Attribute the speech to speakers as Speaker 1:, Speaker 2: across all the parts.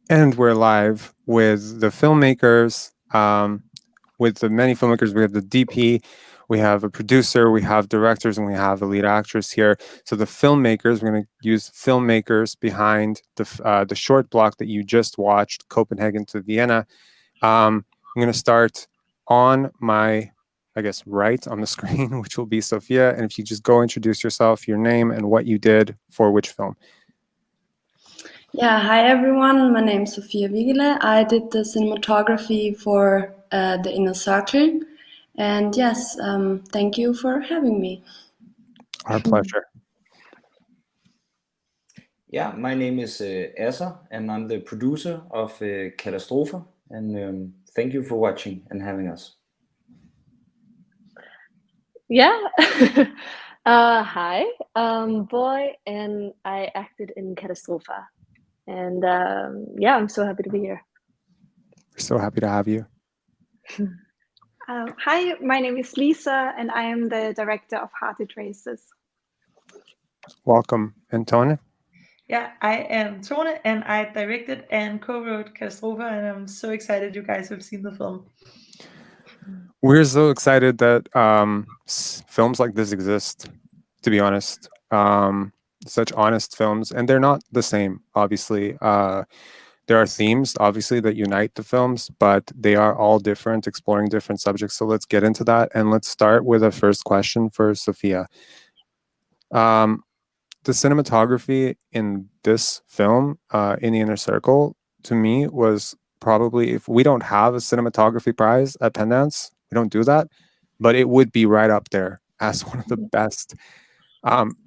Speaker 1: And we're live with the filmmakers, with the many filmmakers. We have the DP, we have a producer, we have directors, and we have a lead actress here. So the filmmakers, we're going to use filmmakers behind the short block that you just watched, Copenhagen to Vienna. I'm going to start on my, I guess, right on the screen, which will be Sophia. And if you just go introduce yourself, your name, and what you did for which film.
Speaker 2: Yeah, hi everyone. My name is Sophia Wiegele. I did the cinematography for The Inner Circle. And yes, thank you for having me.
Speaker 1: Our pleasure.
Speaker 3: Yeah, my name is Asa, and I'm the producer of Katastrofer. And thank you for watching and having us.
Speaker 4: Yeah. Hi, Boy, and I acted in Katastrofa. And yeah, I'm so happy to be here.
Speaker 1: We're so happy to have you.
Speaker 5: Hi, my name is Lisa, and I am the director of Hearted Races.
Speaker 1: Welcome. And Tone?
Speaker 6: Yeah, I am Tone, and I directed and co-wrote Katastrofa, and I'm so excited you guys have seen the film.
Speaker 1: We're so excited that films like this exist, to be honest. Such honest films, and they're not the same, obviously. There are themes, obviously, that unite the films, but they are all different, exploring different subjects. So let's get into that, and let's start with a first question for Sophia. The cinematography in this film, in the Inner Circle, to me was probably, if we don't have a cinematography prize at Pendance, we don't do that, but it would be right up there as one of the best.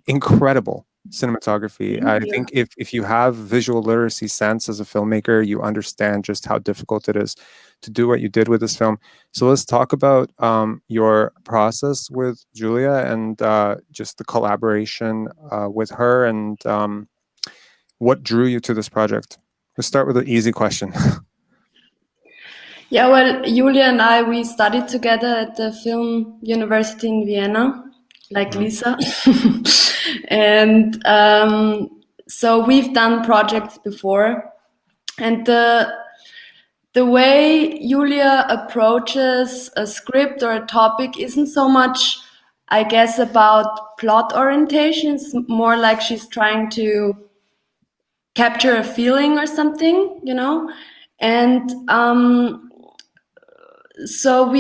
Speaker 1: Incredible cinematography. I think if you have visual literacy sense as a filmmaker, you understand just how difficult it is to do what you did with this film. So let's talk about your process with Julia and just the collaboration with her, and what drew you to this project. Let's start with an easy question.
Speaker 2: Yeah, well, Julia and I, we studied together at the Film University in Vienna, like Lisa. And so we've done projects before. And the way Julia approaches a script or a topic isn't so much, I guess, about plot orientation. It's more like she's trying to capture a feeling or something, you know? And so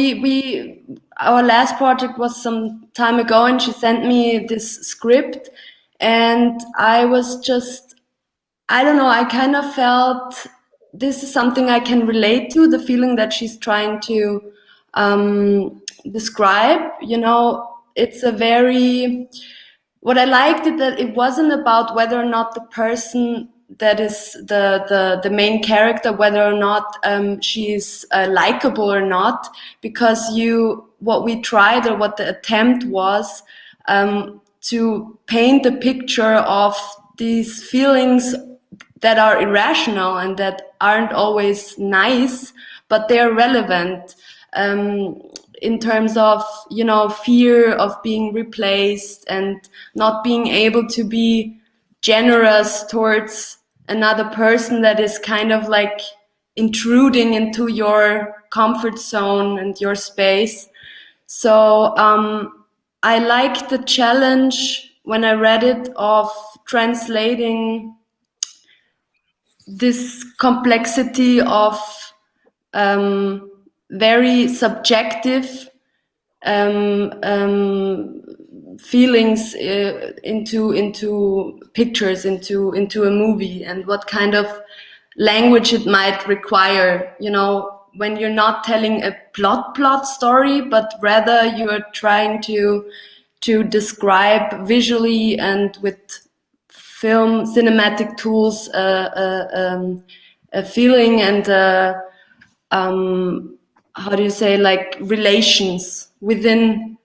Speaker 2: our last project was some time ago, and she sent me this script, and I was just, I don't know, I kind of felt this is something I can relate to, the feeling that she's trying to describe. You know, it's a very, what I liked is that it wasn't about whether or not the person that is the main character, whether or not she's likable or not, because what we tried, or what the attempt was, to paint a picture of these feelings that are irrational and that aren't always nice, but they're relevant. In terms of, you know, fear of being replaced and not being able to be generous towards another person that is kind of like intruding into your comfort zone and your space. So I liked the challenge when I read it of translating this complexity of very subjective feelings into pictures, into a movie, and what kind of language it might require, you know, when you're not telling a plot story, but rather you're trying to describe visually and with film cinematic tools a feeling and how do you say, like, relations within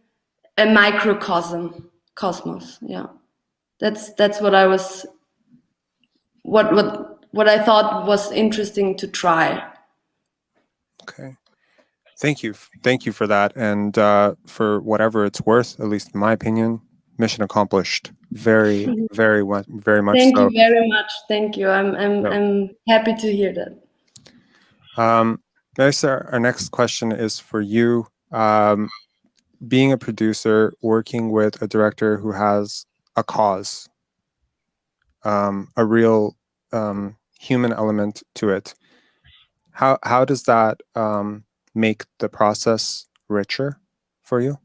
Speaker 2: a cosmos. Yeah, that's what I was, what I thought was interesting to try.
Speaker 1: Okay. Thank you for that, and for whatever it's worth, at least in my opinion, mission accomplished. very, very much
Speaker 2: Thank
Speaker 1: so.
Speaker 2: you very much. Thank you. I'm happy to hear that.
Speaker 1: Melissa, our next question is for you. Being a producer, working with a director who has a cause, a real human element to it, how does that make the process richer for you?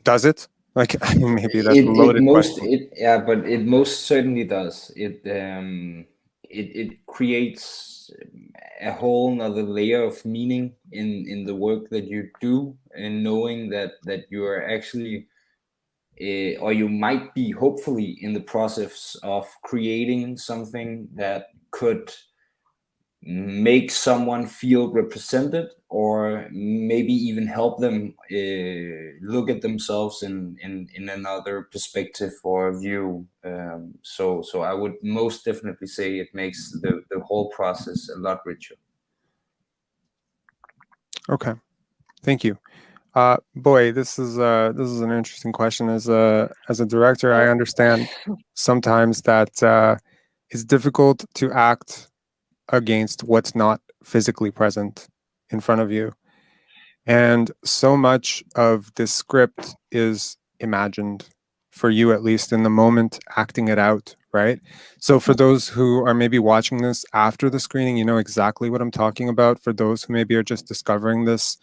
Speaker 1: Does it? Like, maybe that's a loaded question.
Speaker 3: But it most certainly does. It creates a whole nother layer of meaning in the work that you do, and knowing that you are actually, or you might be, hopefully, in the process of creating something that could make someone feel represented, or maybe even help them look at themselves in another perspective or view. So I would most definitely say it makes the whole process a lot richer.
Speaker 1: Okay, thank you. Boy, this is an interesting question. As a director, I understand sometimes that it's difficult to act against what's not physically present in front of you. And so much of this script is imagined, for you at least, in the moment, acting it out, right? So for those who are maybe watching this after the screening, you know exactly what I'm talking about. For those who maybe are just discovering this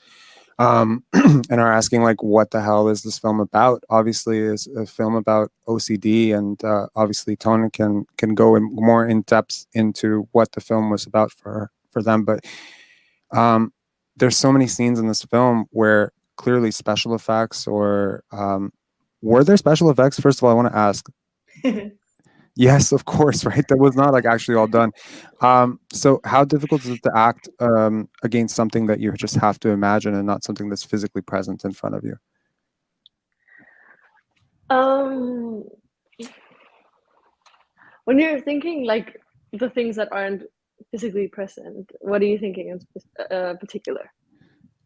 Speaker 1: and are asking, like, what the hell is this film about? Obviously, it's a film about OCD, and obviously Tone can go in more in depth into what the film was about for them. But there's so many scenes in this film where clearly special effects, or were there special effects? First of all, I want to ask. Yes, of course, right? That was not like actually all done. So how difficult is it to act against something that you just have to imagine and not something that's physically present in front of you?
Speaker 4: When you're thinking like the things that aren't physically present, what are you thinking in particular?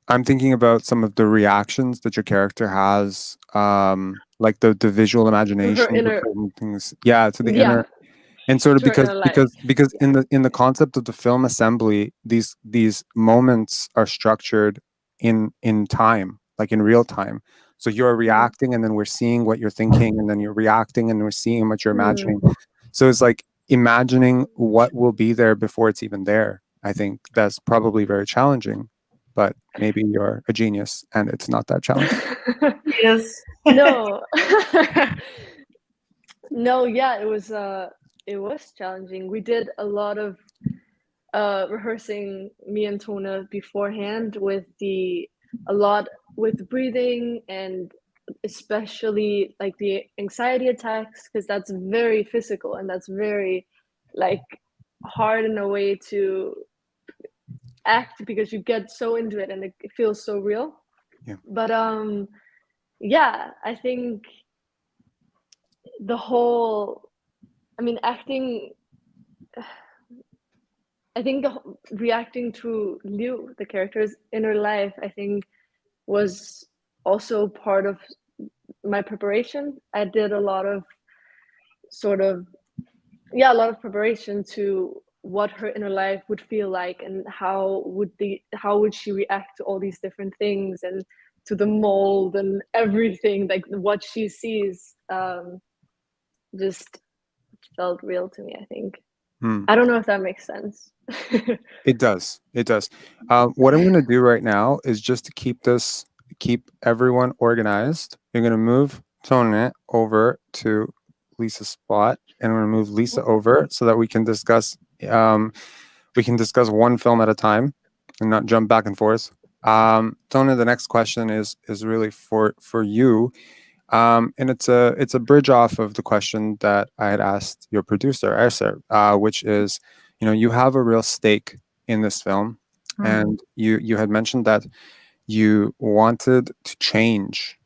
Speaker 1: I'm thinking about some of the reactions that your character has, like the visual imagination,
Speaker 4: inner,
Speaker 1: of certain things. Yeah, to the
Speaker 4: yeah,
Speaker 1: inner. And sort of
Speaker 4: to her
Speaker 1: because
Speaker 4: inner life.
Speaker 1: because in the concept of the film assembly, these moments are structured in time, like in real time. So you're reacting, and then we're seeing what you're thinking, and then you're reacting, and we're seeing what you're imagining. So it's like imagining what will be there before it's even there. I think that's probably very challenging, but maybe you're a genius and it's not that challenging.
Speaker 6: Yes.
Speaker 4: No. No, yeah, it was challenging. We did a lot of rehearsing, me and Tona, beforehand, a lot with breathing, and especially like the anxiety attacks, because that's very physical and that's very like hard in a way to act, because you get so into it and it feels so real.
Speaker 1: Yeah.
Speaker 4: But yeah, I think the whole, I mean, acting, I think reacting to Liu, the character's inner life, I think was also part of my preparation. I did a lot of a lot of preparation to what her inner life would feel like, and how would she react to all these different things, and to the mold and everything, like what she sees just felt real to me, I think. I don't know if that makes sense.
Speaker 1: It does. It does. What I'm going to do right now is just to keep everyone organized. You're going to move Tone over to Lisa's spot, and we're going to move Lisa over so that we can discuss one film at a time and not jump back and forth. Tone, the next question is really for you. And it's a bridge off of the question that I had asked your producer, Esther, which is, you have a real stake in this film, and you had mentioned that you wanted to change.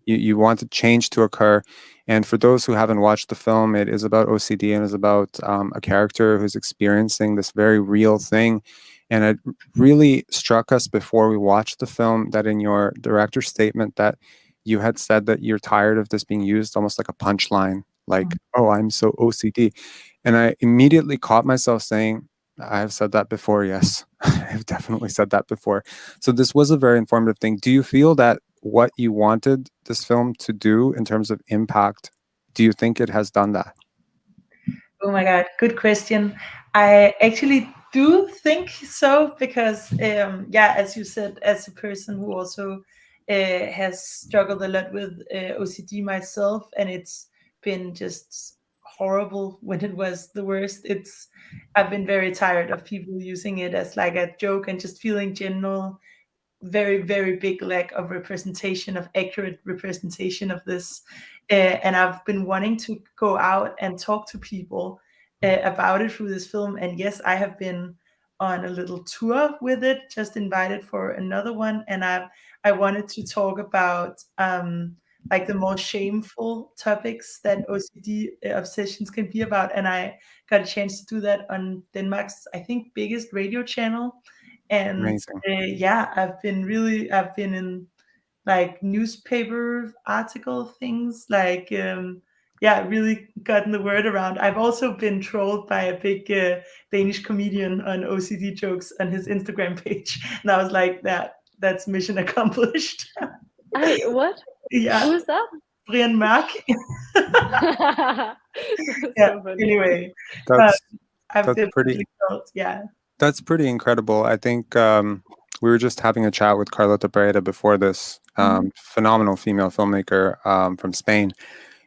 Speaker 1: You wanted change to occur. And for those who haven't watched the film, it is about OCD and is about a character who's experiencing this very real thing. And it really struck us before we watched the film that in your director's statement that you had said that you're tired of this being used almost like a punchline, like, oh, I'm so OCD. And I immediately caught myself saying, I have said that before. Yes, I've definitely said that before. So this was a very informative thing. Do you feel that what you wanted this film to do in terms of impact, do you think it has done that?
Speaker 6: Oh my God, good question. I actually do think so because, yeah, as you said, as a person who also has struggled a lot with OCD myself, and it's been just horrible when it was the worst. I've been very tired of people using it as like a joke and just feeling general very, very big lack of representation, of accurate representation of this. And I've been wanting to go out and talk to people about it through this film. And yes, I have been on a little tour with it, just invited for another one. And I wanted to talk about like the more shameful topics that OCD obsessions can be about. And I got a chance to do that on Denmark's, I think, biggest radio channel. And
Speaker 1: Amazing.
Speaker 6: yeah, I've been in like newspaper article things, like yeah, really gotten the word around. I've also been trolled by a big Danish comedian on OCD jokes on his Instagram page, and I was like, that's mission accomplished.
Speaker 4: What?
Speaker 6: Yeah,
Speaker 4: Who is that?
Speaker 6: Brian Mark.
Speaker 4: That's
Speaker 6: Yeah.
Speaker 4: so funny.
Speaker 6: Anyway,
Speaker 1: That's
Speaker 6: I've
Speaker 1: that's pretty
Speaker 6: definitely felt, yeah.
Speaker 1: that's pretty incredible. I think we were just having a chat with Carlota Breda before this, phenomenal female filmmaker from Spain.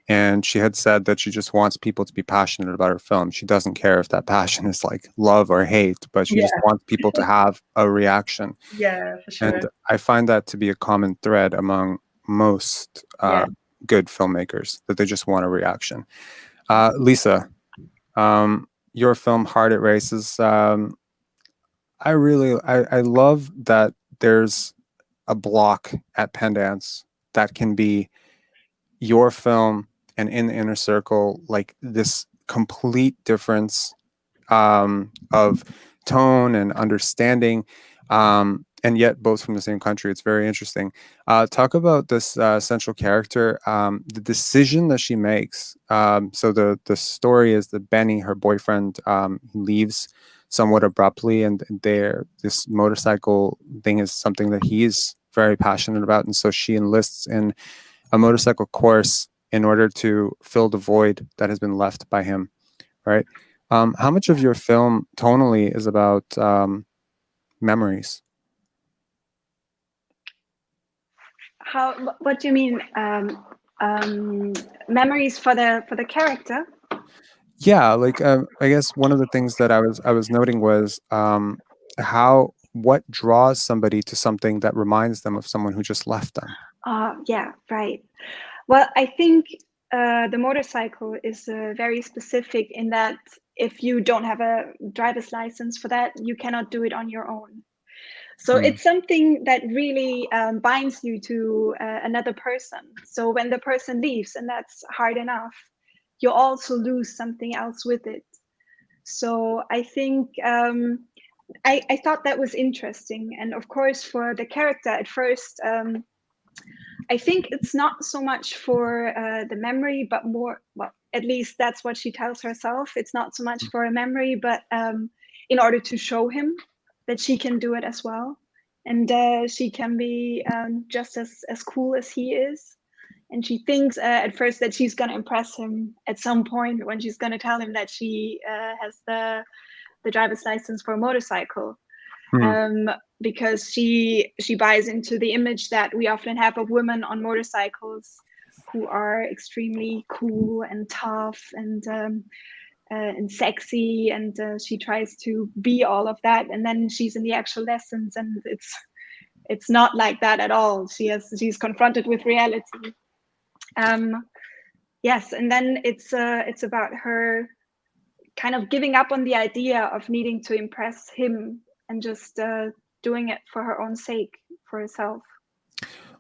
Speaker 1: And she had said that she just wants people to be passionate about her film. She doesn't care if that passion is like love or hate, but she just
Speaker 6: Yeah.
Speaker 1: wants people to have a reaction.
Speaker 6: Yeah, for sure.
Speaker 1: And I find that to be a common thread among most
Speaker 6: Yeah.
Speaker 1: good filmmakers, that they just want a reaction. Lisa, your film Heart at Races, I love that there's a block at Pendance that can be your film and In the Inner Circle, like this complete difference of tone and understanding, and yet both from the same country. It's very interesting. Talk about this central character, the decision that she makes. So the story is that Benny, her boyfriend, leaves somewhat abruptly, and this motorcycle thing is something that he's very passionate about, and so she enlists in a motorcycle course in order to fill the void that has been left by him, right? How much of your film tonally is about memories?
Speaker 5: What do you mean? Memories for the character?
Speaker 1: Yeah, like I guess one of the things that I was noting was what draws somebody to something that reminds them of someone who just left them.
Speaker 5: Yeah, right. Well, I think the motorcycle is very specific in that if you don't have a driver's license for that, you cannot do it on your own. So it's something that really binds you to another person. So when the person leaves, and that's hard enough, you also lose something else with it. So I think I thought that was interesting. And of course, for the character at first, I think it's not so much for the memory, but more, well, at least that's what she tells herself. It's not so much for a memory, but in order to show him that she can do it as well. And she can be just as cool as he is. And she thinks at first that she's going to impress him at some point when she's going to tell him that she has the driver's license for a motorcycle. Because she buys into the image that we often have of women on motorcycles who are extremely cool and tough and sexy, and she tries to be all of that, and then she's in the actual lessons and it's not like that at all. She's confronted with reality. Yes, and then it's about her kind of giving up on the idea of needing to impress him and just doing it for her own sake, for herself.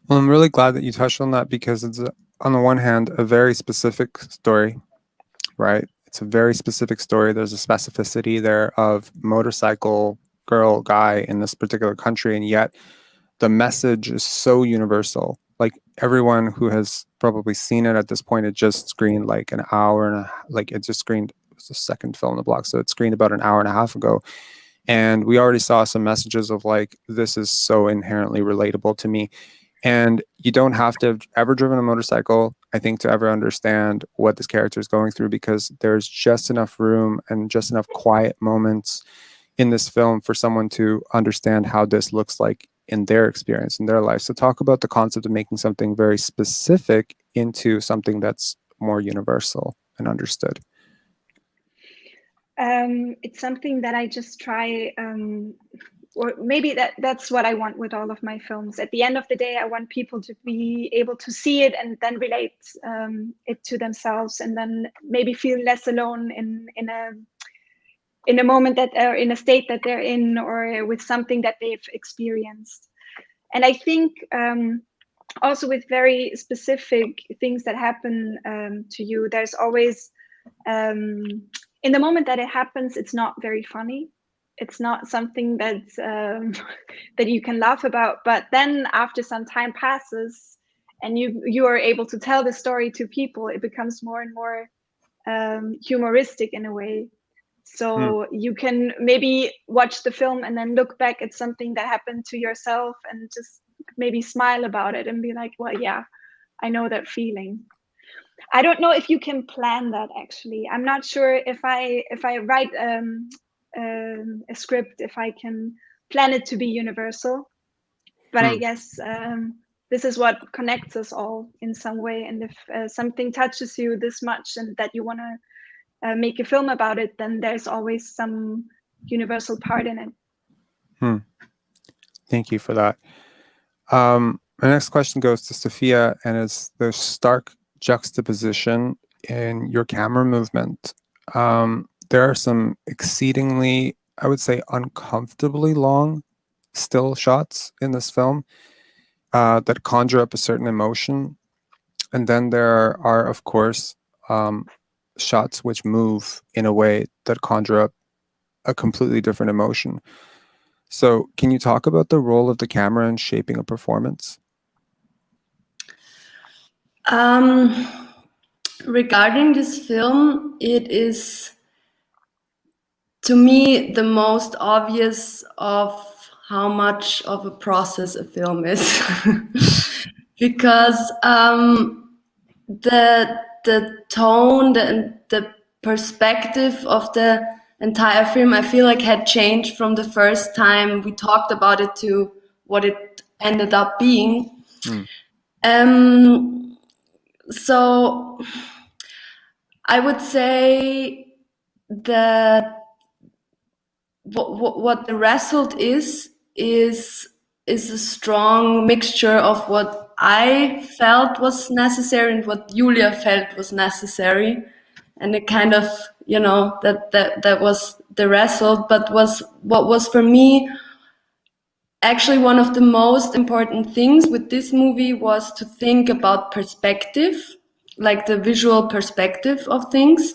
Speaker 1: Well, I'm really glad that you touched on that, because it's on the one hand a very specific story, right? It's a very specific story. There's a specificity there of motorcycle girl, guy in this particular country, and yet the message is so universal. like everyone who has probably seen it at this point, it just screened like an hour and it just screened, it was the second film in the block, so it screened about an hour and a half ago. And we already saw some messages of like, this is so inherently relatable to me. And you don't have to have ever driven a motorcycle, I think, to ever understand what this character is going through, because there's just enough room and just enough quiet moments in this film for someone to understand how this looks like in their experience, in their life. So talk about the concept of making something very specific into something that's more universal and understood.
Speaker 5: It's something that I just try, or maybe that's what I want with all of my films. At the end of the day, I want people to be able to see it and then relate it to themselves, and then maybe feel less alone in a moment that, or in a state that they're in, or with something that they've experienced. And I think also with very specific things that happen to you, there's always, in the moment that it happens, it's not very funny. It's not something that's that you can laugh about. But then after some time passes and you are able to tell the story to people, it becomes more and more humoristic in a way. So you can maybe watch the film and then look back at something that happened to yourself and just maybe smile about it and be like, well, yeah, I know that feeling. I don't know if you can plan that, actually. I'm not sure if I write a script, if I can plan it to be universal. But I guess this is what connects us all in some way. And if something touches you this much and that you want to make a film about it, then there's always some universal part in it.
Speaker 1: Thank you for that. My next question goes to Sophia, and it's the stark juxtaposition in your camera movement. There are some exceedingly, I would say, uncomfortably long still shots in this film that conjure up a certain emotion. And then there are, of course, shots which move in a way that conjure up a completely different emotion. So can you talk about the role of the camera in shaping a performance?
Speaker 2: Regarding this film, it is, to me, the most obvious of how much of a process a film is. Because the tone, the perspective of the entire film, I feel like had changed from the first time we talked about it to what it ended up being. So I would say that what the result is a strong mixture of what I felt was necessary and what Julia felt was necessary, and it kind of, that was the result. But what was for me actually one of the most important things with this movie was to think about perspective, like the visual perspective of things.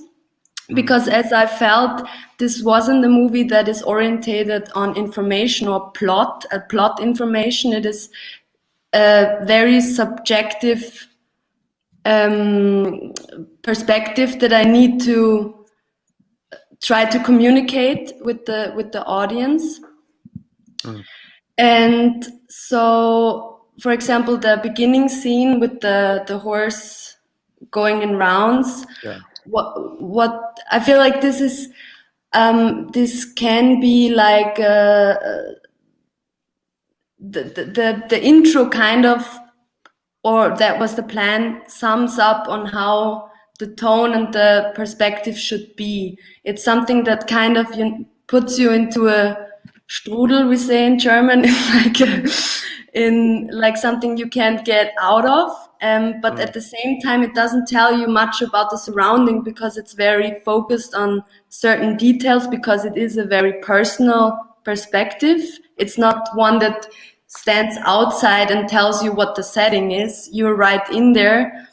Speaker 2: Because as I felt, this wasn't a movie that is orientated on information or plot information. It is a very subjective perspective that I need to try to communicate with the audience. And so, for example, the beginning scene with the horse going in rounds.
Speaker 1: Yeah.
Speaker 2: What I feel like this is, this can be like the intro kind of, or that was the plan, sums up on how the tone and the perspective should be. It's something that kind of puts you into a strudel, we say in German, in like something you can't get out of. But at the same time, it doesn't tell you much about the surrounding, because it's very focused on certain details, because it is a very personal perspective. It's not one that stands outside and tells you what the setting is. You're right in there.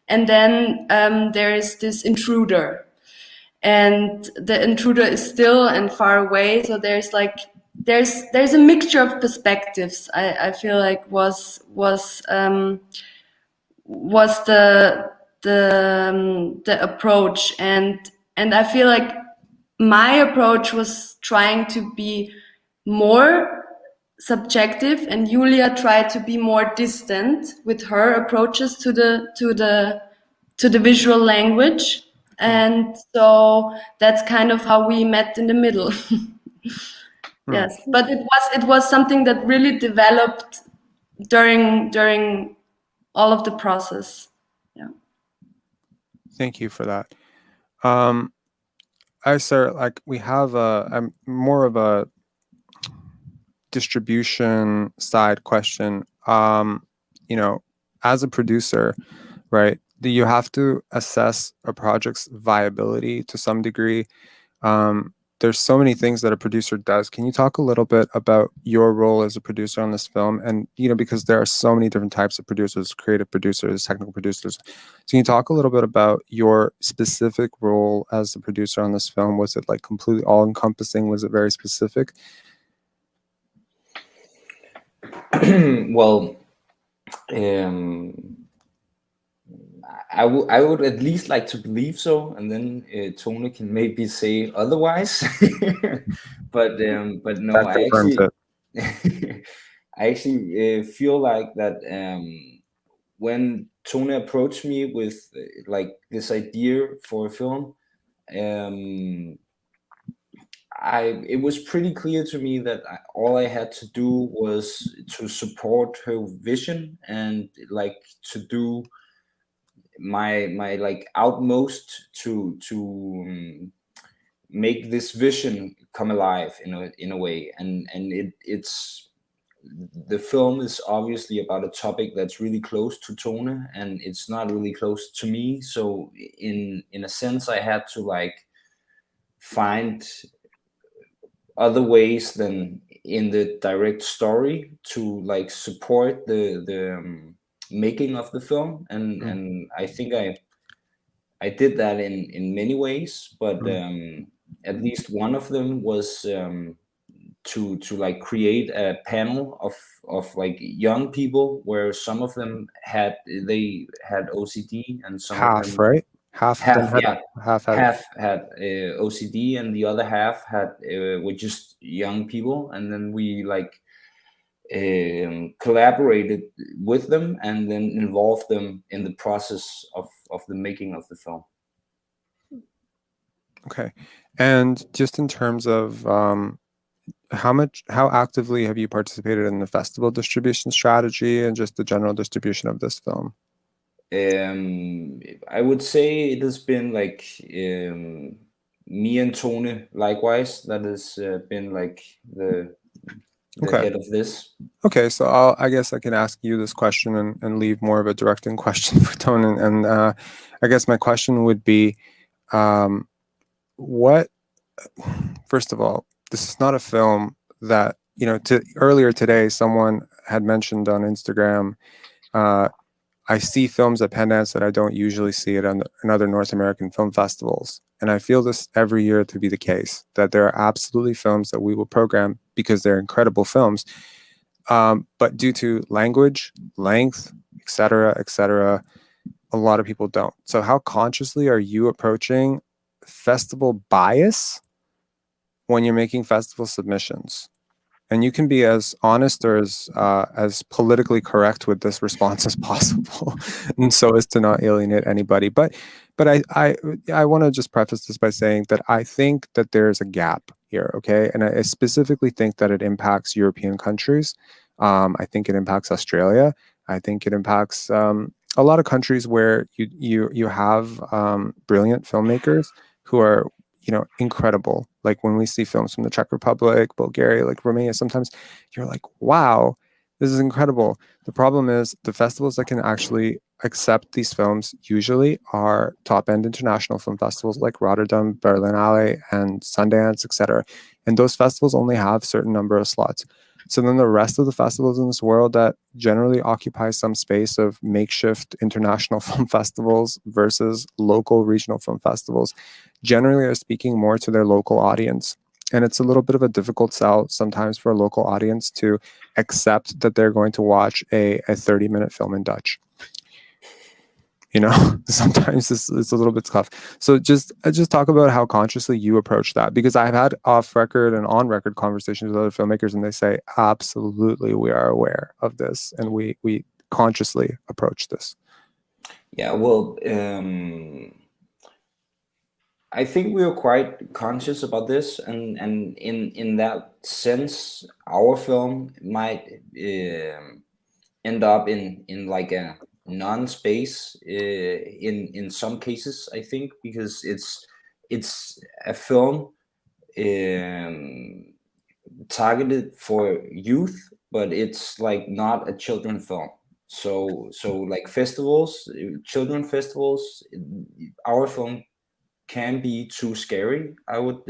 Speaker 2: And then there is this intruder. And the intruder is still and far away. So there's like there's a mixture of perspectives. I feel like was the approach, and I feel like my approach was trying to be more subjective, and Julia tried to be more distant with her approaches to the visual language, and so that's kind of how we met in the middle. Yes, but it was something that really developed during all of the process. Yeah.
Speaker 1: Thank you for that. Sir, like we have I'm more of a distribution side question. You know, as a producer, right, you have to assess a project's viability to some degree. There's so many things that a producer does. Can you talk a little bit about your role as a producer on this film? And, you know, because there are so many different types of producers, creative producers, technical producers. So can you talk a little bit about your specific role as the producer on this film? Was it like completely all encompassing? Was it very specific?
Speaker 3: Well, I would at least like to believe so, and then Tony can maybe say otherwise. but no,
Speaker 1: That
Speaker 3: I
Speaker 1: confirms
Speaker 3: actually
Speaker 1: it.
Speaker 3: I actually feel like that when Tony approached me with like this idea for a film, it was pretty clear to me that all I had to do was to support her vision and like to do my like utmost to make this vision come alive in a way, and it's the film is obviously about a topic that's really close to Tone, and it's not really close to me. So in a sense, I had to like find other ways than in the direct story to like support the making of the film, and I think I did that in many ways, but at least one of them was to like create a panel of like young people where some of them had OCD and some of them
Speaker 1: Right? Half of them had,
Speaker 3: yeah,
Speaker 1: half had.
Speaker 3: had OCD, and the other half had were just young people, and then we like collaborated with them and then involved them in the process of the making of the film.
Speaker 1: Okay. And just in terms of how actively have you participated in the festival distribution strategy and just the general distribution of this film?
Speaker 3: I would say it has been like me and Tone likewise. That has been like the head of this.
Speaker 1: Okay, so I guess I can ask you this question and leave more of a directing question for Tone. And I guess my question would be, what, first of all, this is not a film that, you know, earlier today, someone had mentioned on Instagram, I see films at Pendance that I don't usually see it in other North American film festivals. And I feel this every year to be the case, that there are absolutely films that we will program because they're incredible films. But due to language, length, et cetera, a lot of people don't. So how consciously are you approaching festival bias when you're making festival submissions? And you can be as honest or as politically correct with this response as possible, and so as to not alienate anybody. But I want to just preface this by saying that I think that there's a gap here, okay? And I specifically think that it impacts European countries. I think it impacts Australia. I think it impacts a lot of countries where you have brilliant filmmakers who are, you know, incredible. Like when we see films from the Czech Republic, Bulgaria, like Romania, sometimes you're like, wow, this is incredible. The problem is the festivals that can actually accept these films usually are top-end international film festivals like Rotterdam, Berlinale, and Sundance, etc. And those festivals only have a certain number of slots. So then the rest of the festivals in this world that generally occupy some space of makeshift international film festivals versus local regional film festivals generally are speaking more to their local audience. and it's a little bit of a difficult sell sometimes for a local audience to accept that they're going to watch a 30-minute film in Dutch. You know, sometimes it's a little bit tough. So just talk about how consciously you approach that, because I've had off-record and on-record conversations with other filmmakers, and they say, absolutely, we are aware of this, and we consciously approach this.
Speaker 3: Yeah, well, I think we are quite conscious about this, and in that sense, our film might end up in like a non-space in some cases, I think, because it's a film targeted for youth, but it's like not a children film. So like festivals, children festivals, our film can be too scary, I would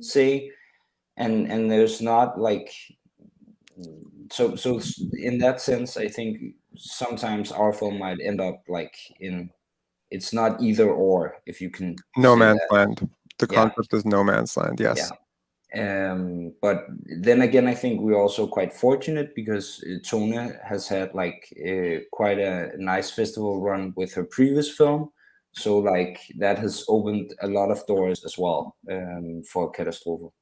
Speaker 3: say, and there's not like, so in that sense, I think sometimes our film might end up like in, it's not either or, if you can
Speaker 1: No
Speaker 3: say
Speaker 1: man's
Speaker 3: that.
Speaker 1: land. The
Speaker 3: Yeah.
Speaker 1: concept is no man's land. Yes.
Speaker 3: Yeah. But then again, I think we're also quite fortunate because Tone has had like quite a nice festival run with her previous film. So like that has opened a lot of doors as well for Katastrofe.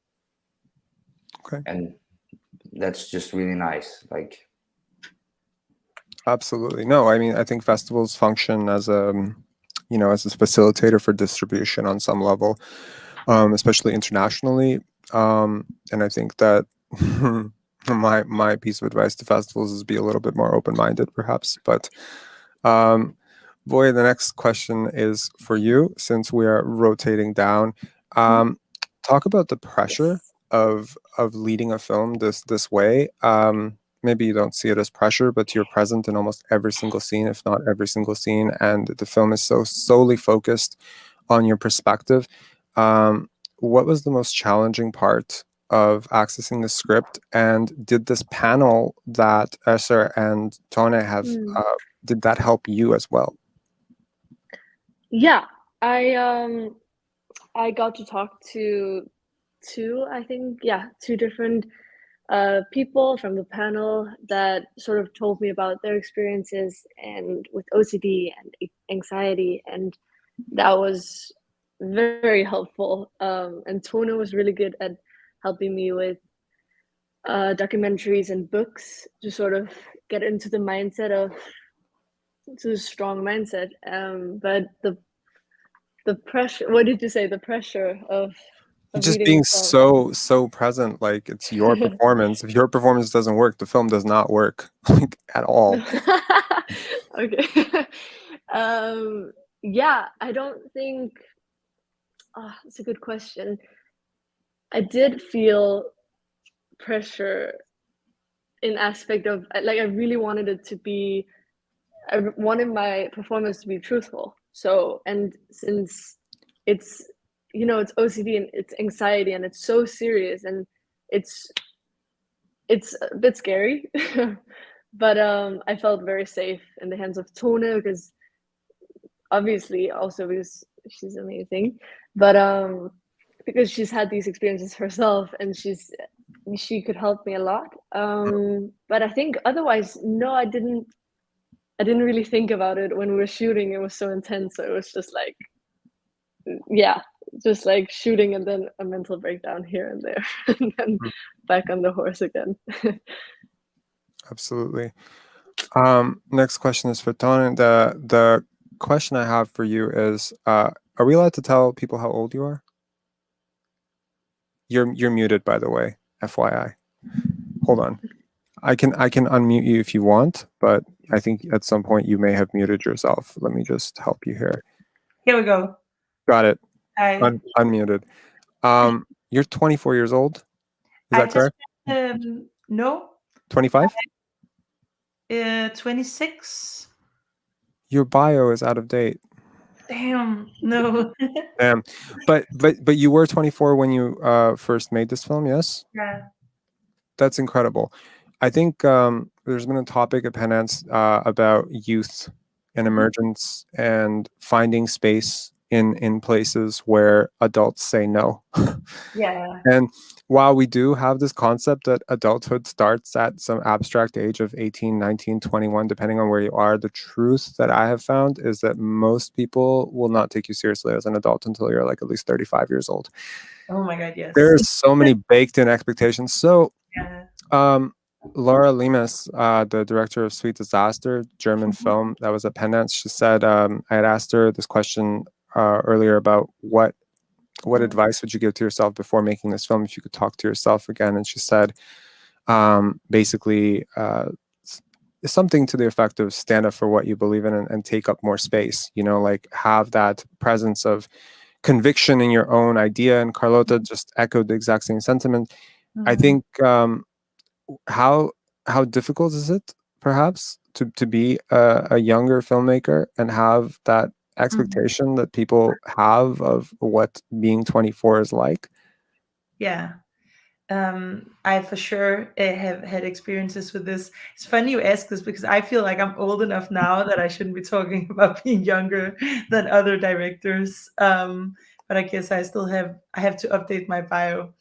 Speaker 1: Okay.
Speaker 3: And that's just really nice. Like,
Speaker 1: absolutely. No, I mean, I think festivals function as a, you know, as a facilitator for distribution on some level, especially internationally. And I think that my piece of advice to festivals is be a little bit more open-minded, perhaps. But Boy, the next question is for you, since we are rotating down. Talk about the pressure of leading a film this way. Maybe you don't see it as pressure, but you're present in almost every single scene, if not every single scene, and the film is so solely focused on your perspective. What was the most challenging part of accessing the script, and did this panel that Esser and Tone have, did that help you as well?
Speaker 4: Yeah, I got to talk to two different people from the panel that sort of told me about their experiences and with OCD and anxiety, and that was very helpful. And Tona was really good at helping me with documentaries and books to sort of get into the mindset of, to a strong mindset. But the pressure, what did you say? The pressure of
Speaker 1: Just
Speaker 4: reading
Speaker 1: being
Speaker 4: the film.
Speaker 1: so present, like it's your performance. If your performance doesn't work, the film does not work, like at all.
Speaker 4: Okay. Yeah, I don't think, it's a good question. I did feel pressure in aspect of, like, I really wanted it to be, I wanted my performance to be truthful. So, and since it's, you know, it's OCD and it's anxiety and it's so serious and it's a bit scary, but I felt very safe in the hands of Tone, because obviously also because she's amazing, but because she's had these experiences herself and she could help me a lot. But I think otherwise, no, I didn't really think about it when we were shooting. It was so intense, so it was just like, yeah, just like shooting and then a mental breakdown here and there and then back on the horse again.
Speaker 1: Absolutely. Next question is for Tone. The question I have for you is, are we allowed to tell people how old you are? You're muted, by the way, FYI. Hold on. I can unmute you if you want, but I think at some point you may have muted yourself. Let me just help you here.
Speaker 6: Here we go.
Speaker 1: Got it.
Speaker 6: Hi.
Speaker 1: Unmuted. You're 24 years old. Is that correct?
Speaker 6: No.
Speaker 1: 25?
Speaker 6: 26.
Speaker 1: Your bio is out of date.
Speaker 6: Damn, no.
Speaker 1: Damn. But you were 24 when you first made this film, yes?
Speaker 6: Yeah.
Speaker 1: That's incredible. I think there's been a topic at Penance about youth and emergence and finding space in places where adults say no.
Speaker 6: Yeah.
Speaker 1: And while we do have this concept that adulthood starts at some abstract age of 18, 19, 21, depending on where you are, the truth that I have found is that most people will not take you seriously as an adult until you're like at least 35 years old.
Speaker 6: Oh my God, yes.
Speaker 1: There's so many baked in expectations. So,
Speaker 6: Yeah.
Speaker 1: Laura Lemus, the director of Sweet Disaster, German film that was at Pendance, she said, I had asked her this question earlier about what advice would you give to yourself before making this film if you could talk to yourself again? And she said, basically, something to the effect of stand up for what you believe in and take up more space, you know, like have that presence of conviction in your own idea. And Carlota just echoed the exact same sentiment. I think how difficult is it perhaps to be a younger filmmaker and have that expectation that people have of what being 24 is like?
Speaker 6: Yeah. I for sure have had experiences with this. It's funny you ask this because I feel like I'm old enough now that I shouldn't be talking about being younger than other directors. But I guess I have to update my bio.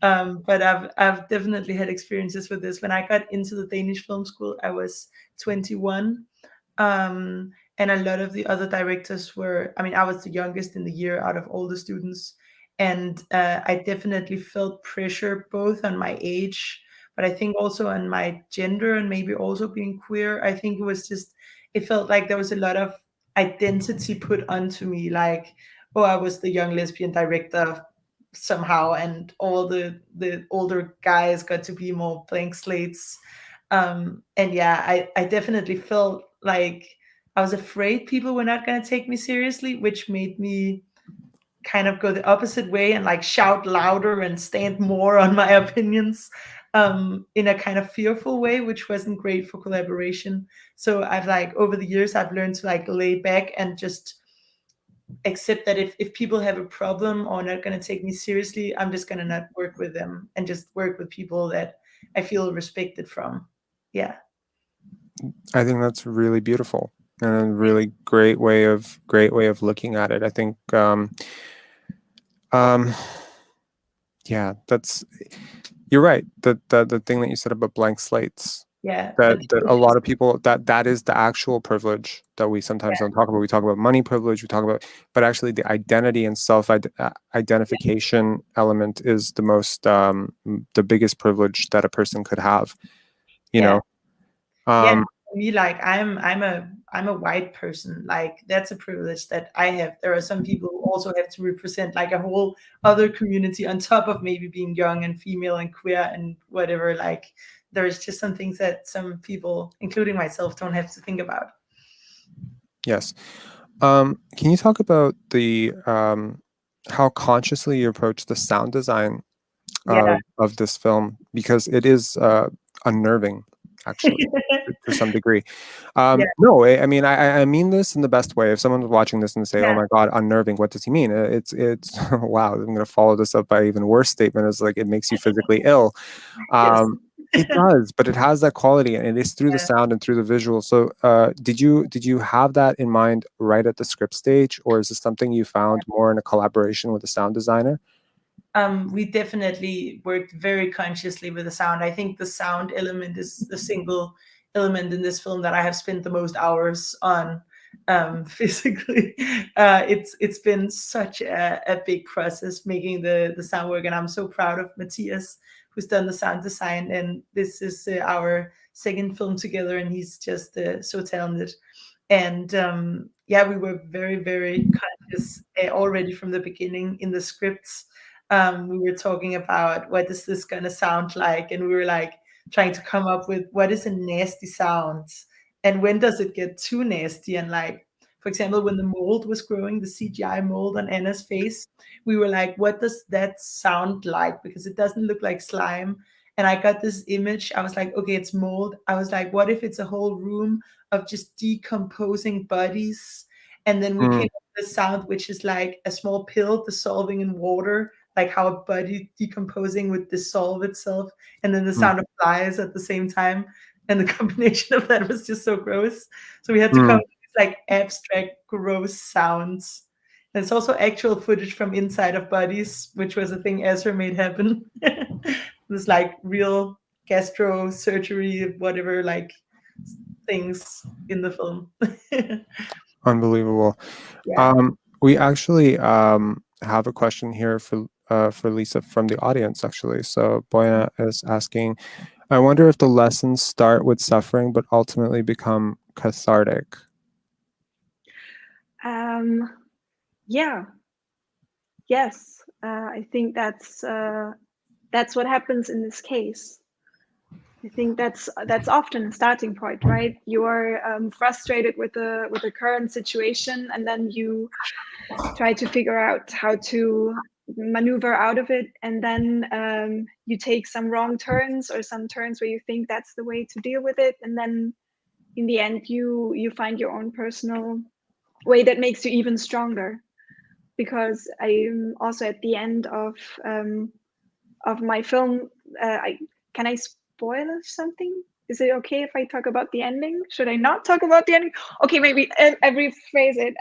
Speaker 6: But I've definitely had experiences with this. When I got into the Danish film school, I was 21. And a lot of the other directors were, I mean, I was the youngest in the year out of all the students. And I definitely felt pressure both on my age, but I think also on my gender and maybe also being queer. I think it felt like there was a lot of identity put onto me, like, oh, I was the young lesbian director somehow, and all the older guys got to be more blank slates. And yeah, I definitely felt like I was afraid people were not going to take me seriously, which made me kind of go the opposite way and like shout louder and stand more on my opinions, in a kind of fearful way, which wasn't great for collaboration. So I've like over the years I've learned to like lay back and just accept that if people have a problem or not going to take me seriously, I'm just going to not work with them and just work with people that I feel respected from. Yeah.
Speaker 1: I think that's really beautiful and a really great way of looking at it. I think yeah, that's, you're right. The thing that you said about blank slates,
Speaker 6: Yeah.
Speaker 1: that a lot of people, that is the actual privilege that we sometimes don't talk about. We talk about money privilege, but actually the identity and self identification element is the most the biggest privilege that a person could have, you know.
Speaker 6: Yeah, for me, like I'm a white person. Like that's a privilege that I have. There are some people who also have to represent like a whole other community on top of maybe being young and female and queer and whatever. Like there's just some things that some people, including myself, don't have to think about.
Speaker 1: Yes. Can you talk about the how consciously you approach the sound design of this film, because it is unnerving, actually, to some degree. No, I mean, I mean this in the best way. If someone's watching this and say, "Oh my God, unnerving," what does he mean? It's wow. I'm going to follow this up by an even worse statement. It's like it makes you physically ill. It does, but it has that quality, and it is through the sound and through the visual. So, did you have that in mind right at the script stage, or is this something you found more in a collaboration with a sound designer?
Speaker 6: We definitely worked very consciously with the sound. I think the sound element is the single element in this film that I have spent the most hours on, physically. It's been such a big process making the sound work, and I'm so proud of Matthias, who's done the sound design. And this is our second film together, and he's just so talented. And yeah, we were very, very conscious already from the beginning in the scripts. We were talking about what is this going to sound like, and we were like trying to come up with what is a nasty sound and when does it get too nasty. And like, for example, when the mold was growing, the CGI mold on Anna's face, we were like, what does that sound like, because it doesn't look like slime. And I got this image, I was like, okay, it's mold. I was like, what if it's a whole room of just decomposing bodies? And then we came up with a sound which is like a small pill dissolving in water, like how a body decomposing would dissolve itself, and then the sound of flies at the same time. And the combination of that was just so gross. So we had to come up with like abstract, gross sounds. There's also actual footage from inside of bodies, which was a thing Ezra made happen. There's like real gastro surgery, whatever, like things in the film.
Speaker 1: Unbelievable.
Speaker 6: Yeah.
Speaker 1: We actually have a question here for Lisa from the audience, actually. So Boyna is asking, I wonder if the lessons start with suffering but ultimately become cathartic.
Speaker 5: Yeah. Yes. I think that's what happens in this case. I think that's often a starting point, right? You are frustrated with the current situation, and then you try to figure out how to maneuver out of it, and then you take some wrong turns or some turns where you think that's the way to deal with it, and then in the end you find your own personal way that makes you even stronger. Because I'm also at the end of my film. Can I spoil something? Is it okay if I talk about the ending? Should I not talk about the ending? Okay, maybe I rephrase it.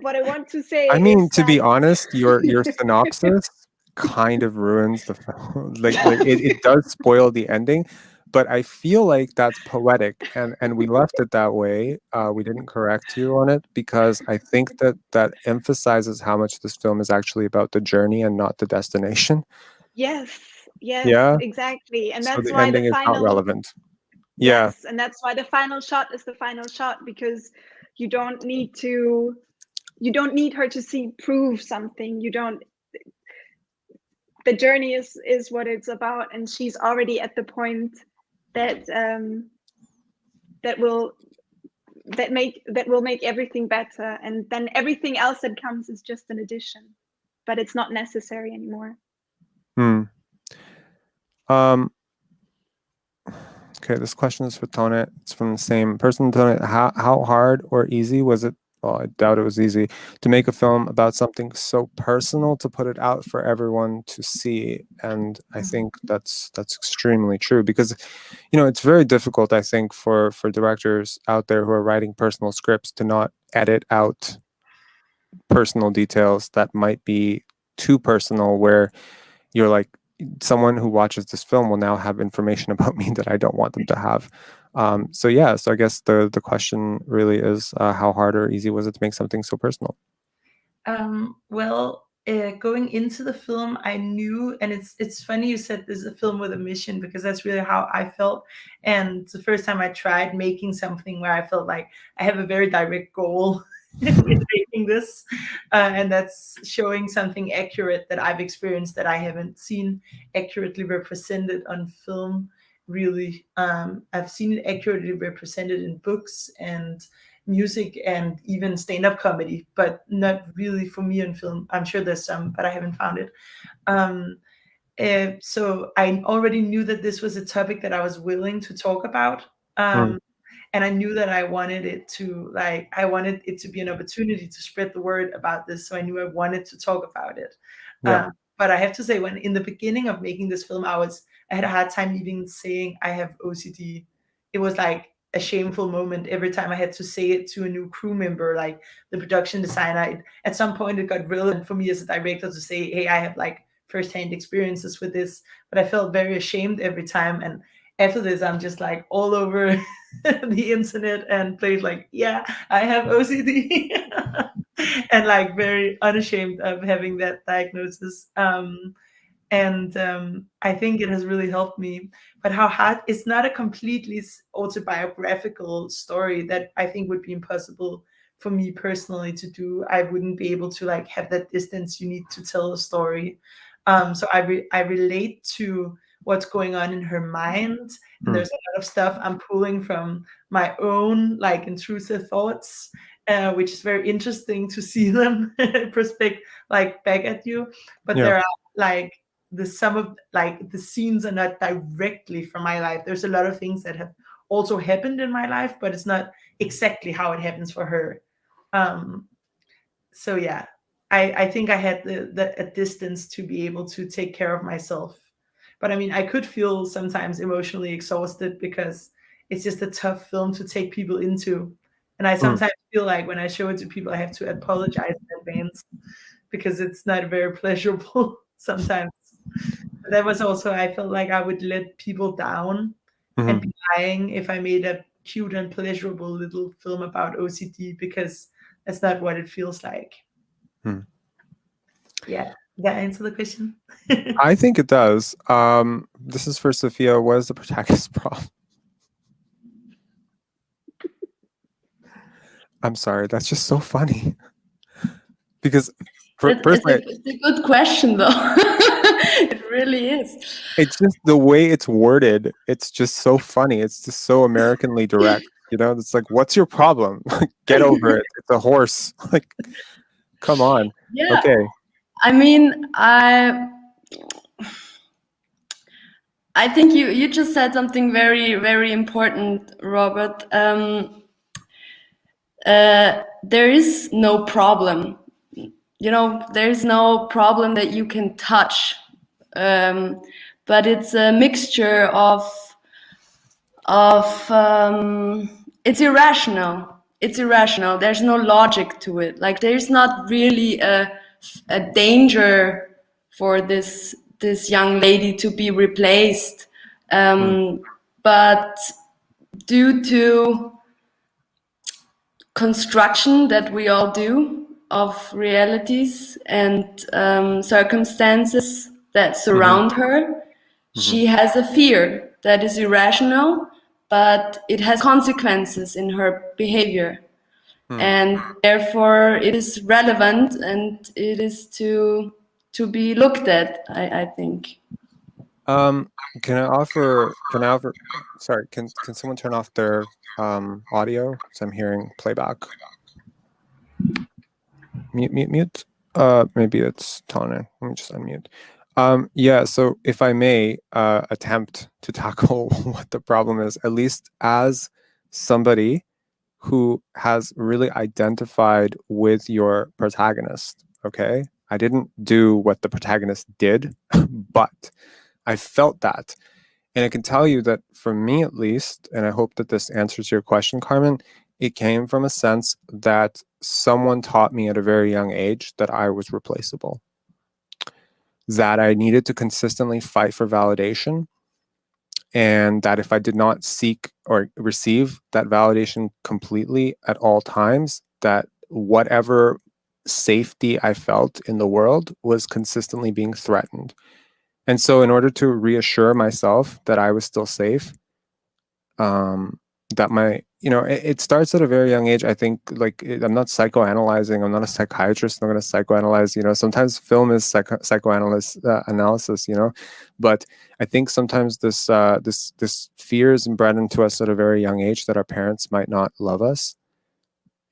Speaker 5: What I want to say
Speaker 1: I mean,
Speaker 5: is
Speaker 1: to be
Speaker 5: that
Speaker 1: honest, your synopsis kind of ruins the film. Like it does spoil the ending, but I feel like that's poetic, and we left it that way. We didn't correct you on it because I think that emphasizes how much this film is actually about the journey and not the destination.
Speaker 5: yes,
Speaker 1: Yeah.
Speaker 5: exactly, and
Speaker 1: So
Speaker 5: that's
Speaker 1: the
Speaker 5: why the
Speaker 1: ending is not
Speaker 5: final
Speaker 1: relevant. Yeah.
Speaker 5: yes, and that's why the final shot is the final shot, because you don't need her to see prove something. You don't The journey is what it's about, and she's already at the point that that will make everything better, and then everything else that comes is just an addition, but it's not necessary anymore.
Speaker 1: Hmm. Okay, this question is for Tone. It's from the same person, Tone. How hard or easy was it? Well, I doubt it was easy to make a film about something so personal to put it out for everyone to see. And I think that's extremely true because, it's very difficult, I think, for directors out there who are writing personal scripts to not edit out personal details that might be too personal, where you're like, someone who watches this film will now have information about me that I don't want them to have. So I guess the question really is, how hard or easy was it to make something so personal?
Speaker 6: Well, going into the film, I knew, and it's funny you said this is a film with a mission, because that's really how I felt. And the first time I tried making something where I felt like I have a very direct goal with making this, and that's showing something accurate that I've experienced that I haven't seen accurately represented on film. Really, I've seen it accurately represented in books and music and even stand-up comedy, but not really for me in film. I'm sure there's some, but I haven't found it. So I already knew that this was a topic that I was willing to talk about. And I knew that I wanted it to be an opportunity to spread the word about this. So I knew I wanted to talk about it.
Speaker 1: Yeah.
Speaker 6: But I have to say, when in the beginning of making this film, I had a hard time even saying I have OCD. It was like a shameful moment every time I had to say it to a new crew member, like the production designer. At some point, it got relevant for me as a director to say, "Hey, I have like firsthand experiences with this," but I felt very ashamed every time. And after this, I'm just like all over the internet and played like, "Yeah, I have OCD," and like very unashamed of having that diagnosis. And I think it has really helped me. But how hard? It's not a completely autobiographical story that I think would be impossible for me personally to do. I wouldn't be able to like have that distance you need to tell a story. So I relate to what's going on in her mind, and there's a lot of stuff I'm pulling from my own like intrusive thoughts, which is very interesting to see them prospect like back at you. But
Speaker 1: Yeah.
Speaker 6: there are like some of like the scenes are not directly from my life. There's a lot of things that have also happened in my life, but it's not exactly how it happens for her. So yeah, I think I had a distance to be able to take care of myself. But I mean, I could feel sometimes emotionally exhausted because it's just a tough film to take people into. And I sometimes feel like when I show it to people, I have to apologize in advance because it's not very pleasurable sometimes. But that was also, I felt like I would let people down and be lying if I made a cute and pleasurable little film about OCD, because that's not what it feels like. Yeah. Did that answer the question?
Speaker 1: I think it does. This is for Sophia. What is the protagonist's problem? I'm sorry. That's just so funny. Because personally,
Speaker 2: it's a good question, though. It really is.
Speaker 1: it's just the way it's worded. It's just so funny. It's just so Americanly direct. You know, it's like, what's your problem? Get over it. It's a horse. Like, come on.
Speaker 2: Yeah.
Speaker 1: Okay.
Speaker 2: I mean, I think you just said something very, very important, Robert. There is no problem. There is no problem that you can touch. But it's a mixture of it's irrational. It's irrational. There's no logic to it. Like, there's not really a danger for this young lady to be replaced, but due to construction that we all do of realities and circumstances that surround her, she has a fear that is irrational, but it has consequences in her behavior. And therefore it is relevant, and it is to be looked at, I think.
Speaker 1: Can I offer sorry, can someone turn off their audio? Because I'm hearing playback. Mute. Maybe it's Tone. Let me just unmute. Yeah, so if I may attempt to tackle what the problem is, at least as somebody who has really identified with your protagonist, okay? I didn't do what the protagonist did, but I felt that. And I can tell you that for me at least, and I hope that this answers your question, Carmen, it came from a sense that someone taught me at a very young age that I was replaceable, that I needed to consistently fight for validation, and that if I did not seek or receive that validation completely at all times, that whatever safety I felt in the world was consistently being threatened. And so in order to reassure myself that I was still safe, that it starts at a very young age. I think, like, I'm not psychoanalyzing. I'm not a psychiatrist. I'm not going to psychoanalyze. Sometimes film is psychoanalysis. But I think sometimes this fear is bred into us at a very young age that our parents might not love us,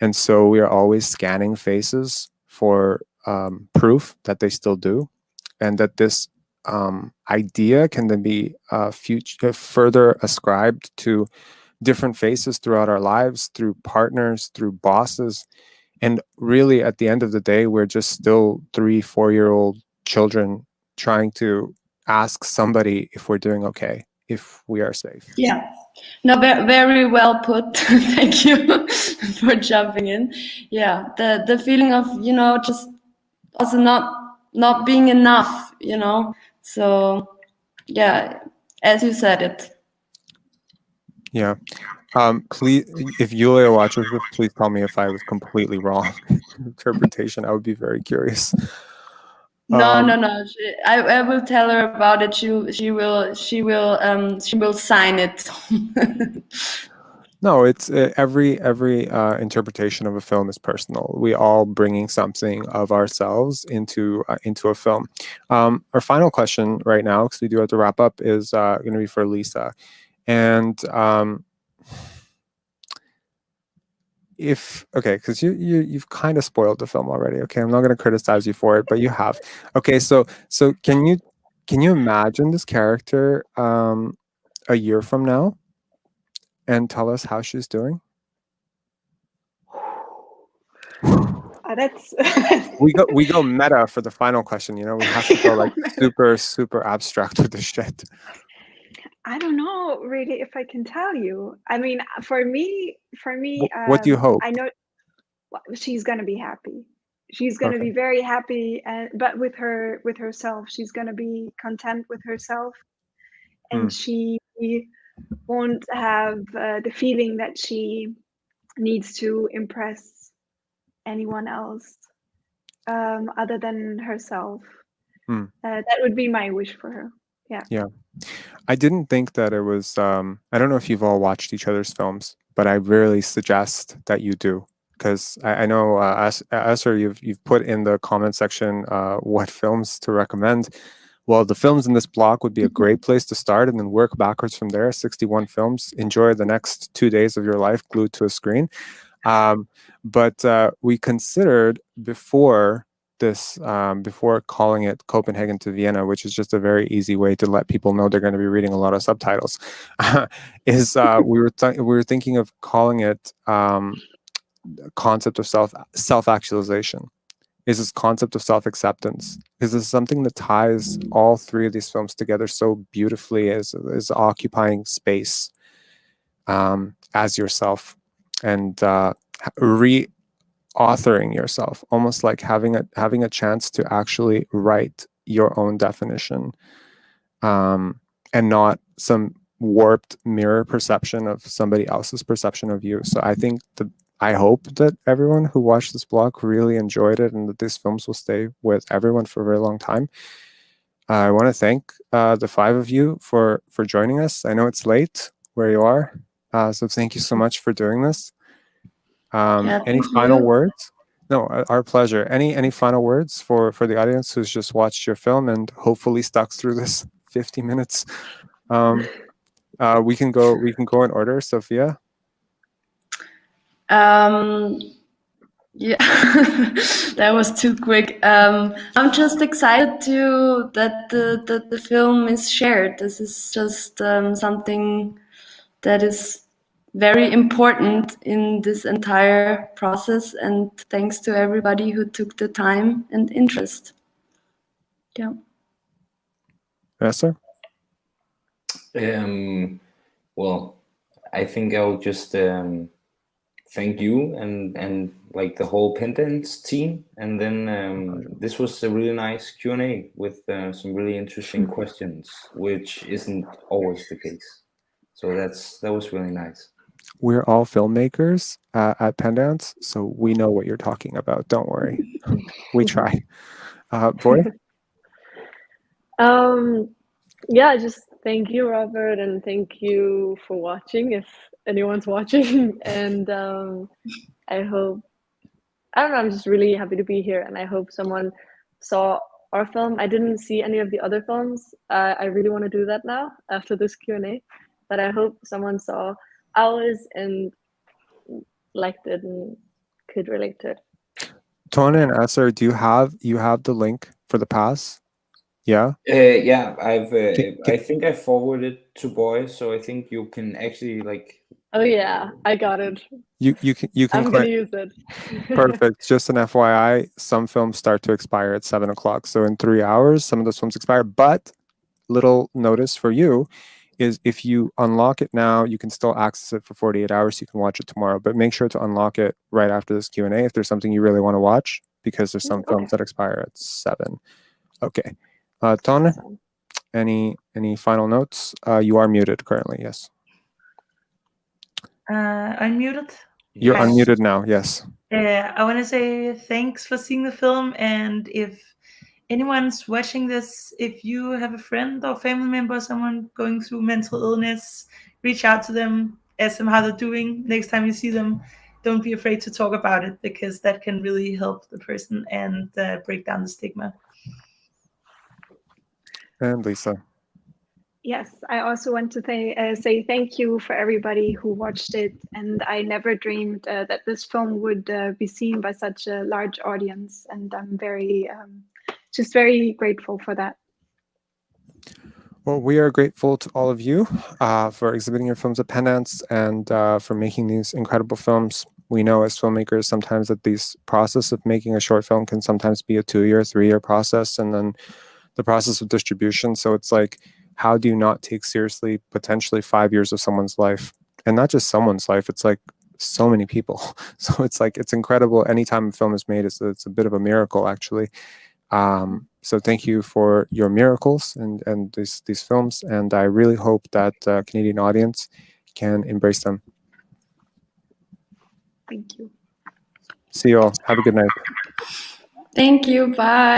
Speaker 1: and so we are always scanning faces for proof that they still do, and that this idea can then be further ascribed to different faces throughout our lives, through partners, through bosses. And really, at the end of the day, we're just still 3-4-year-old children trying to ask somebody if we're doing okay, if we are safe.
Speaker 2: Yeah. No, very well put. Thank you for jumping in. Yeah, the feeling of, just also not being enough, So, yeah, as you said it.
Speaker 1: Yeah. Please, if Yulia watches this, please tell me if I was completely wrong in interpretation. I would be very curious.
Speaker 2: No. I will tell her about it. She will sign it.
Speaker 1: No, it's every interpretation of a film is personal. We all bringing something of ourselves into a film. Our final question right now, because we do have to wrap up, is going to be for Lisa. And because you've kind of spoiled the film already. Okay, I'm not going to criticize you for it, but you have. Okay, so can you imagine this character a year from now, and tell us how she's doing?
Speaker 5: That's
Speaker 1: we go meta for the final question. We have to go like super abstract with this shit.
Speaker 5: I don't know really if I can tell you. I mean, for me,
Speaker 1: What do you hope?
Speaker 5: I know she's gonna be happy. She's gonna
Speaker 1: Okay.
Speaker 5: be very happy, but with herself, she's gonna be content with herself, and she won't have the feeling that she needs to impress anyone else other than herself. That would be my wish for her. Yeah.
Speaker 1: I didn't think that it was. I don't know if you've all watched each other's films, but I really suggest that you do, because I know Esther, you've put in the comment section what films to recommend. Well, the films in this block would be a great place to start, and then work backwards from there. 61 films. Enjoy the next 2 days of your life glued to a screen. But we considered before this, before calling it Copenhagen to Vienna, which is just a very easy way to let people know they're going to be reading a lot of subtitles, is we were thinking of calling it concept of self-actualization. Is this concept of self-acceptance? Because this is something that ties all three of these films together so beautifully, as occupying space as yourself, and re-authoring yourself, almost like having a chance to actually write your own definition, and not some warped mirror perception of somebody else's perception of you. So I hope that everyone who watched this blog really enjoyed it, and that these films will stay with everyone for a very long time. I want to thank the 5 of you for joining us. I know it's late where you are, so thank you so much for doing this. Any final words? No, our pleasure. Any final words for the audience who's just watched your film and hopefully stuck through this 50 minutes? We can go in order. Sophia.
Speaker 2: Yeah, that was too quick. I'm just excited that the film is shared. This is just something that is very important in this entire process, and thanks to everybody who took the time and interest. Yeah.
Speaker 1: Yes, sir.
Speaker 3: Well, I think I'll just thank you and like the whole Pendants team, and then this was a really nice Q&A with some really interesting questions, which isn't always the case. So that was really nice.
Speaker 1: We're all filmmakers at Pendants, so we know what you're talking about. Don't worry. We try. Boy?
Speaker 4: Yeah, just thank you, Robert, and thank you for watching, if anyone's watching. And I don't know, I'm just really happy to be here, and I hope someone saw our film. I didn't see any of the other films. I really want to do that now after this Q&A, but I hope someone saw ours and liked it and could relate to it.
Speaker 1: Tone and Esther, do you have the link for the pass? Yeah.
Speaker 3: Yeah, I think I forwarded to Boy, so I think you can actually like.
Speaker 4: Oh yeah, I got it.
Speaker 1: You can.
Speaker 4: I'm gonna use it.
Speaker 1: Perfect. Just an FYI, some films start to expire at 7 o'clock. So in 3 hours, some of those films expire. But little notice for you is, if you unlock it now, you can still access it for 48 hours. You can watch it tomorrow, but make sure to unlock it right after this Q&A if there's something you really want to watch, because there's some films that expire at 7. Okay. Tone, any final notes? You are muted currently. Yes.
Speaker 6: Unmuted.
Speaker 1: You're unmuted now. Yes.
Speaker 6: I want to say thanks for seeing the film, and if anyone's watching this, if you have a friend or family member, someone going through mental illness, reach out to them, ask them how they're doing. Next time you see them, don't be afraid to talk about it, because that can really help the person and break down the stigma.
Speaker 1: And Lisa.
Speaker 5: Yes, I also want to say thank you for everybody who watched it, and I never dreamed that this film would be seen by such a large audience, and I'm just very grateful for that.
Speaker 1: Well, we are grateful to all of you for exhibiting your films at Pendants, and for making these incredible films. We know as filmmakers sometimes that this process of making a short film can sometimes be a 2-year, 3-year process, and then the process of distribution. So it's like how do you not take seriously potentially 5 years of someone's life? And not just someone's life, it's like so many people. So it's like, it's incredible. Anytime a film is made, it's a bit of a miracle, actually. So thank you for your miracles and these films. And I really hope that Canadian audience can embrace them.
Speaker 5: Thank you.
Speaker 1: See you all. Have a good night.
Speaker 2: Thank you. Bye.